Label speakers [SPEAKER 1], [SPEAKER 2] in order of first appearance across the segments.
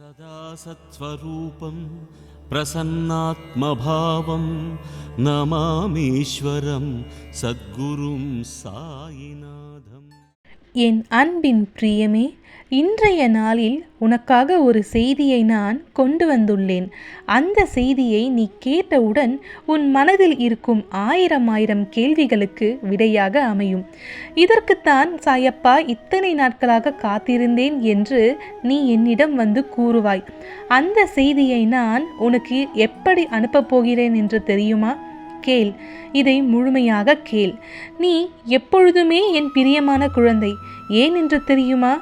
[SPEAKER 1] सदा सत्स्वरूपं प्रसन्नात्मभावं नमामीश्वरं सद्गुरुं साईनाथम्.
[SPEAKER 2] என் அன்பின் பிரியமே, இன்றைய நாளில் உனக்காக ஒரு செய்தியை நான் கொண்டு வந்துள்ளேன். அந்த செய்தியை நீ கேட்டவுடன் உன் மனதில் இருக்கும் ஆயிரம் கேள்விகளுக்கு விடையாக அமையும். இதற்குத்தான் சாயப்பா இத்தனை நாட்களாக காத்திருந்தேன் என்று நீ என்னிடம் வந்து கூறுவாய். அந்த செய்தியை நான் உனக்கு எப்படி அனுப்பப் போகிறேன் என்று தெரியுமா? கேள், இதை முழுமையாக கேள். நீ எப்பொழுதுமே என் பிரியமான குழந்தை. ஏன் என்று தெரியுமா?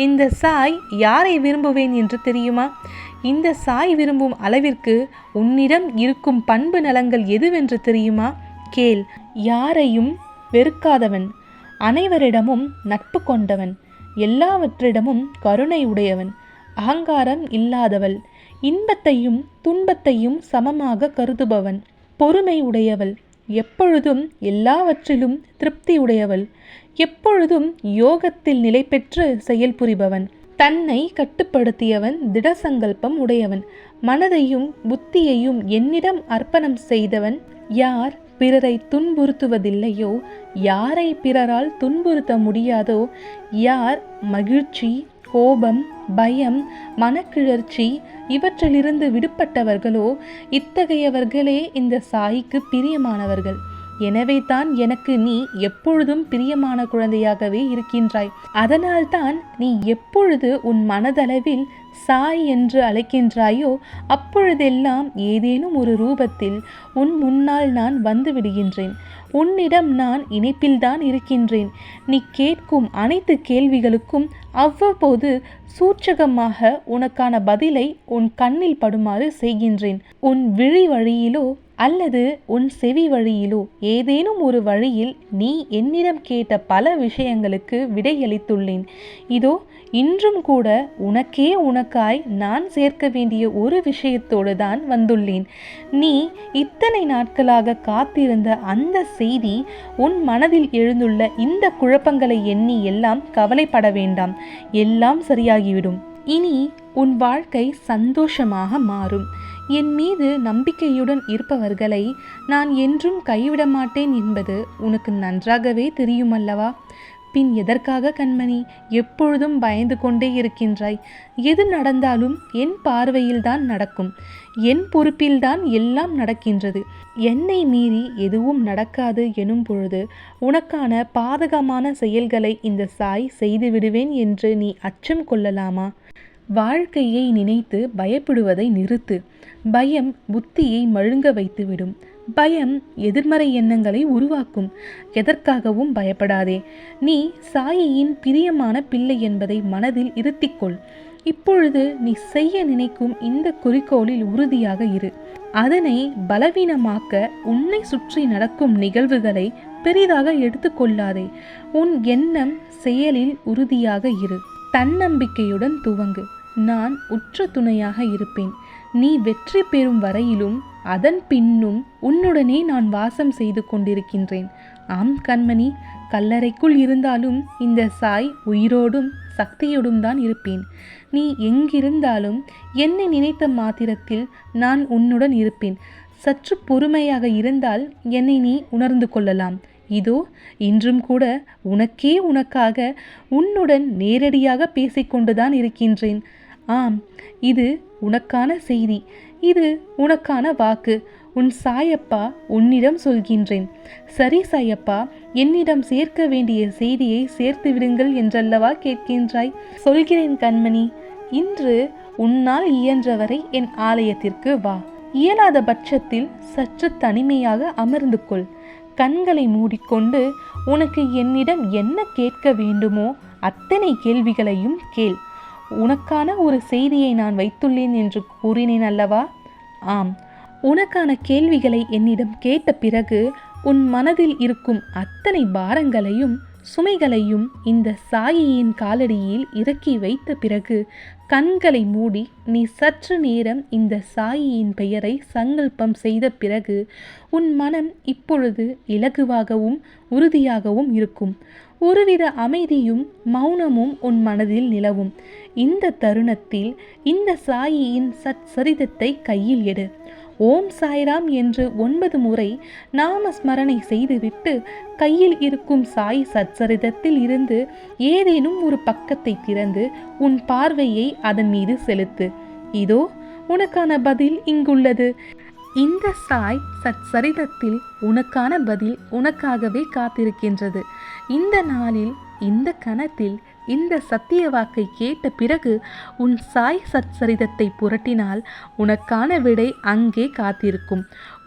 [SPEAKER 2] இந்த சாய் யாரை விரும்புவேன் என்று தெரியுமா? இந்த சாய் விரும்பும் அளவிற்கு உன்னிடம் இருக்கும் பண்பு நலங்கள் எதுவென்று தெரியுமா? கேள். யாரையும் வெறுக்காதவன், அனைவரிடமும் நட்பு கொண்டவன், எல்லாவற்றிடமும் கருணை உடையவன், அகங்காரம் இல்லாதவள், இன்பத்தையும் துன்பத்தையும் சமமாக கருதுபவன், பொறுமை உடையவள், எப்பொழுதும் எல்லாவற்றிலும் திருப்தி உடையவள், எப்பொழுதும் யோகத்தில் நிலை பெற்று செயல்புரிபவன், தன்னை கட்டுப்படுத்தியவன், திடசங்கல்பம் உடையவன், மனதையும் புத்தியையும் என்னிடம் அர்ப்பணம் செய்தவன், யார் பிறரை துன்புறுத்துவதில்லையோ, யாரை பிறரால் துன்புறுத்த முடியாதோ, யார் மகிழ்ச்சி, கோபம், பயம், மனக்கிளர்ச்சி இவற்றிலிருந்து விடுபட்டவர்களோ, இத்தகையவர்களே இந்த சாய்க்கு பிரியமானவர்கள். எனவே தான் எனக்கு நீ எப்பொழுதும் பிரியமான குழந்தையாகவே இருக்கின்றாய். அதனால்தான் நீ எப்பொழுது உன் மனதளவில் சாய் என்று அழைக்கின்றாயோ அப்பொழுதெல்லாம் ஏதேனும் ஒரு ரூபத்தில் உன் முன்னால் நான் வந்து விடுகின்றேன். உன்னிடம் நான் இணைப்பில்தான் இருக்கின்றேன். நீ கேட்கும் அனைத்து கேள்விகளுக்கும் அவ்வப்போது சூட்சகமாக உனக்கான பதிலை உன் கண்ணில் படுமாறு செய்கின்றேன். உன் விழி வழியிலோ அல்லது உன் செவி வழியிலோ ஏதேனும் ஒரு வழியில் நீ என்னிடம் கேட்ட பல விஷயங்களுக்கு விடையளித்துள்ளேன். இதோ இன்றும் கூட உனக்காய் நான் சேர்க்க வேண்டிய ஒரு விஷயத்தோடு தான் வந்துள்ளேன். நீ இத்தனை நாட்களாக காத்திருந்த அந்த செய்தி, உன் மனதில் எழுந்துள்ள இந்த குழப்பங்களை எண்ணி எல்லாம் கவலைப்பட வேண்டாம். எல்லாம் சரியாகிவிடும். இனி உன் வாழ்க்கை சந்தோஷமாக மாறும். என் மீது நம்பிக்கையுடன் இருப்பவர்களை நான் என்றும் கைவிட மாட்டேன் என்பது உனக்கு நன்றாகவே தெரியுமல்லவா? பின் எதற்காக கண்மணி எப்பொழுதும் பயந்து கொண்டே இருக்கின்றாய்? எது நடந்தாலும் என் பார்வையில்தான் நடக்கும், என் பொறுப்பில்தான் எல்லாம் நடக்கின்றது. என்னை மீறி எதுவும் நடக்காது எனும் பொழுது உனக்கான பாதகமான செயல்களை இந்த சாய் செய்து விடுவேன் என்று நீ அச்சம் கொள்ளலாமா? வாழ்க்கையை நினைத்து பயப்படுவதை நிறுத்து. பயம் புத்தியை மழுங்க வைத்துவிடும். பயம் எதிர்மறை எண்ணங்களை உருவாக்கும். எதற்காகவும் பயப்படாதே. நீ சாயியின் பிரியமான பிள்ளை என்பதை மனதில் இருத்திக்கொள். இப்பொழுது நீ செய்ய நினைக்கும் இந்த குறிக்கோளில் உறுதியாக இரு. அதனை பலவீனமாக்க உன்னை சுற்றி நடக்கும் நிகழ்வுகளை பெரிதாக எடுத்துக்கொள்ளாதே. உன் எண்ணம் செயலில் உறுதியாக இரு. தன்னம்பிக்கையுடன் துவங்கு. நான் உற்ற துணையாக இருப்பேன். நீ வெற்றி பெறும் வரையிலும் அதன் பின்னும் உன்னுடனே நான் வாசம் செய்து கொண்டிருக்கின்றேன். ஆம் கண்மணி, கல்லறைக்குள் இருந்தாலும் இந்த சாய் உயிரோடும் சக்தியோடும் தான் இருப்பேன். நீ எங்கிருந்தாலும் என்னை நினைத்த மாத்திரத்தில் நான் உன்னுடன் இருப்பேன். சற்று பொறுமையாக இருந்தால் என்னை நீ உணர்ந்து கொள்ளலாம். இதோ இன்றும் கூட உனக்காக உன்னுடன் நேரடியாக பேசிக்கொண்டுதான் இருக்கின்றேன். ஆம், இது உனக்கான செய்தி, இது உனக்கான வாக்கு. உன் சாயப்பா உன்னிடம் சொல்கின்றேன். சரி சாயப்பா, என்னிடம் சேர்க்க வேண்டிய செய்தியை சேர்த்து விடுங்கள் என்றல்லவா கேட்கின்றாய்? சொல்கிறேன் கண்மணி. இன்று உன்னால் இயன்றவரை என் ஆலயத்திற்கு வா. இயலாத பட்சத்தில் சற்று தனிமையாக அமர்ந்து கொள். கண்களை மூடிக்கொண்டு உனக்கு என்னிடம் என்ன கேட்க வேண்டுமோ அத்தனை கேள்விகளையும் கேள். உனக்கான ஒரு செய்தியை நான் வைத்துள்ளேன் என்று கூறினேன் அல்லவா? ஆம், உனக்கான கேள்விகளை என்னிடம் கேட்ட பிறகு உன் மனதில் இருக்கும் அத்தனை பாரங்களையும் சுமைகளையும் இந்த சாயியின் காலடியில் இறக்கி வைத்த பிறகு கண்களை மூடி நீ சற்று நேரம் இந்த சாயியின் பெயரை சங்கல்பம் செய்த பிறகு உன் மனம் இப்பொழுது இலகுவாகவும் உறுதியாகவும் இருக்கும். ஒருவித அமைதியும் மௌனமும் உன் மனதில் நிலவும். இந்த தருணத்தில் இந்த சாயியின் சச்சரிதத்தை கையில் எடு. ஓம் சாய்ராம் என்று 9 முறை நாமஸ்மரணை செய்துவிட்டு கையில் இருக்கும் சாய் சச்சரிதத்தில் இருந்து ஏதேனும் ஒரு பக்கத்தை திறந்து உன் பார்வையை அதன் மீது செலுத்து. இதோ உனக்கான பதில் இங்குள்ளது. இந்த சாய் சச்சரிதத்தில் உனக்கான பதில் உனக்காகவே காத்திருக்கின்றது. இந்த நாளில், இந்த கணத்தில் இந்த சத்திய வாக்கை கேட்ட பிறகு உன் சாய் சச்சரிதத்தை புரட்டினால் உனக்கான விடை அங்கே காத்திருக்கும்.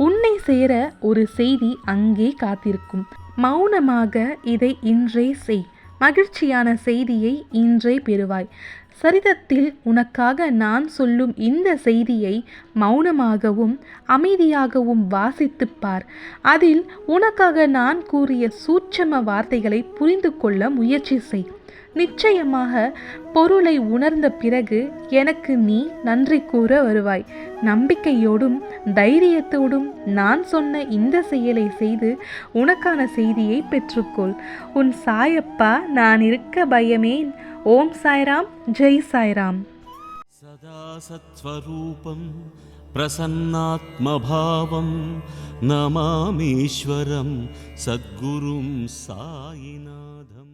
[SPEAKER 2] உன்னை சேர ஒரு செய்தி அங்கே காத்திருக்கும். மௌனமாக இதை இன்றே செய். மகிழ்ச்சியான செய்தியை இன்றே பெறுவாய். சரிதத்தில் உனக்காக நான் சொல்லும் இந்த செய்தியை மௌனமாகவும் அமைதியாகவும் வாசித்துப் பார். அதில் உனக்காக நான் கூறிய சூட்சம வார்த்தைகளை புரிந்து கொள்ள முயற்சி செய். நிச்சயமாக பொருளை உணர்ந்த பிறகு எனக்கு நீ நன்றி கூற வருவாய். நம்பிக்கையோடும் தைரியத்தோடும் நான் சொன்ன இந்த செயலை செய்து உனக்கான செய்தியை பெற்றுக்கொள். உன் சாயப்பா நான் இருக்க பயமேன். ஓம் சாய்ராம், ஜெய் சாய்ராம்.
[SPEAKER 1] சதா சத்ஸ்வரூபம் பிரசன்னாத்மபாவம் நமாமீஸ்வரம் சத்குரும் சாயிநாதம்.